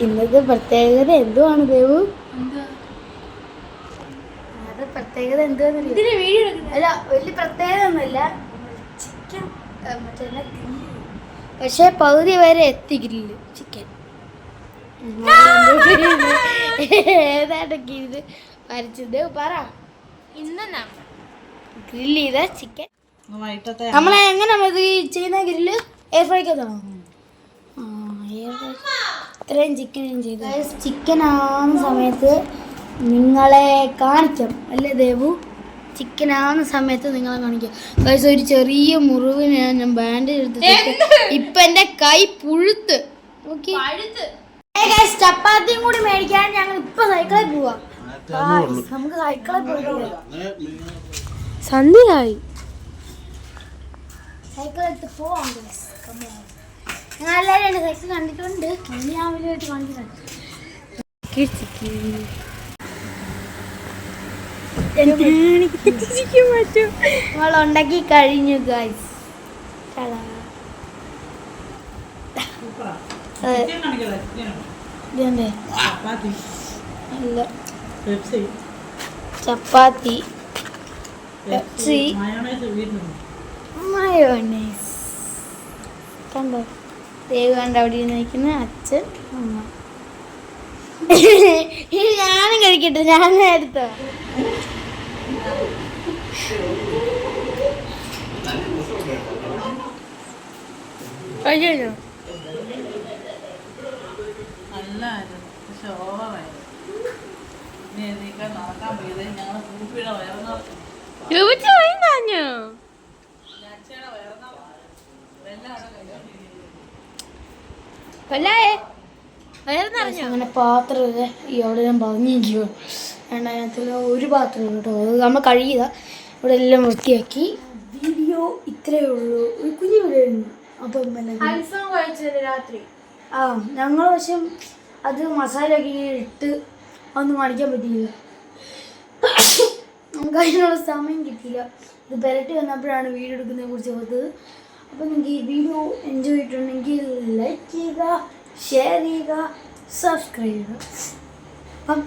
ഇന്നത്തെ പ്രത്യേകത എന്തുവാണ് ദേവു? ഇന്നത്തെ പ്രത്യേകത എന്തുവാന്ന് അല്ല, വലിയ പ്രത്യേകത ഒന്നുമില്ല. ചിക്കൻ മറ്റേ പക്ഷെ പകുതി വരെ എത്തി ഗ്രില്ല് ചിക്കൻ. ഏതാണ്ടൊക്കെ ഇത് വരച്ചത് പറ. ഇന്ന് ഗ്രില്ല് ചെയ്ത ചിക്കൻ നമ്മളെ എങ്ങനെ ചെയ്യുന്ന ഗ്രില്ല് എയർ ഫ്രൈക്കത്താണോ? ഇത്രയും ചിക്കൻ ചെയ്തു. ചിക്കൻ ആവുന്ന സമയത്ത് നിങ്ങളെ കാണിക്കാം അല്ലേ ദേവു? ചിക്കൻ ആവുന്ന സമയത്ത് നിങ്ങളെ കാണിക്കാം. ഗൈസ്, ഒരു ചെറിയ മുറിവിന് ഞാൻ ബാൻഡേജ് എടുത്തിട്ട് ഇപ്പൊ എന്റെ കൈ പുഴുത്ത്. ചപ്പാത്തിയും കൂടി മേടിക്കാൻ ഞങ്ങൾ ഇപ്പൊ സൈക്കിളിൽ പോവാ. നമുക്ക് സൈക്കിളിൽ പോയി സന്ധ്യയായി. സൈക്കിൾ എടുത്ത് പോവാം. ഞാൻ എല്ലാവരും എൻ്റെ സൈക്കിൾ കണ്ടിട്ടുണ്ട്. ഞാൻ വലിയായിട്ട് കാണിക്കുന്നുണ്ട്. നമ്മൾ ഉണ്ടാക്കി കഴിഞ്ഞു ഗൈസ്. ചപ്പാത്തി, പെപ്സി, മയോണൈസ്. കണ്ടോ ദേവ് കണ്ട അവിടെ നിൽക്കുന്ന അച്ഛൻ അമ്മ. ഞാനും കഴിക്കട്ടെ, ഞാൻ എടുത്തോ. കഴിച്ചോ? അങ്ങനെ പാത്രം ഇവിടെ ഞാൻ പറഞ്ഞിരിക്കുമോ അതിനകത്തിൽ ഒരു പാത്രം കേട്ടോ. അത് നമ്മൾ കഴുകിയതാ. ഇവിടെ എല്ലാം വൃത്തിയാക്കി. വീഡിയോ ഇത്രയേ ഉള്ളൂ. ഒരു കുഞ്ഞു വീഡിയോ ഉണ്ട്. അപ്പം രാത്രി ഞങ്ങൾ പക്ഷെ അത് മസാലയൊക്കെ ഇട്ട് അതൊന്നും കാണിക്കാൻ പറ്റിയില്ല. നമുക്ക് അതിനുള്ള സമയം കിട്ടിയില്ല. ഇത് പെരട്ടി വന്നപ്പോഴാണ് വീഡിയോ എടുക്കുന്നതിനെ കുറിച്ച് ഓർത്തത്. അപ്പോൾ നിങ്ങൾക്ക് ഈ വീഡിയോ എൻജോയ് ചെയ്തിട്ടുണ്ടെങ്കിൽ ലൈക്ക് ചെയ്യുക, ഷെയർ ചെയ്യുക, സബ്സ്ക്രൈബ് ചെയ്യുക. അപ്പം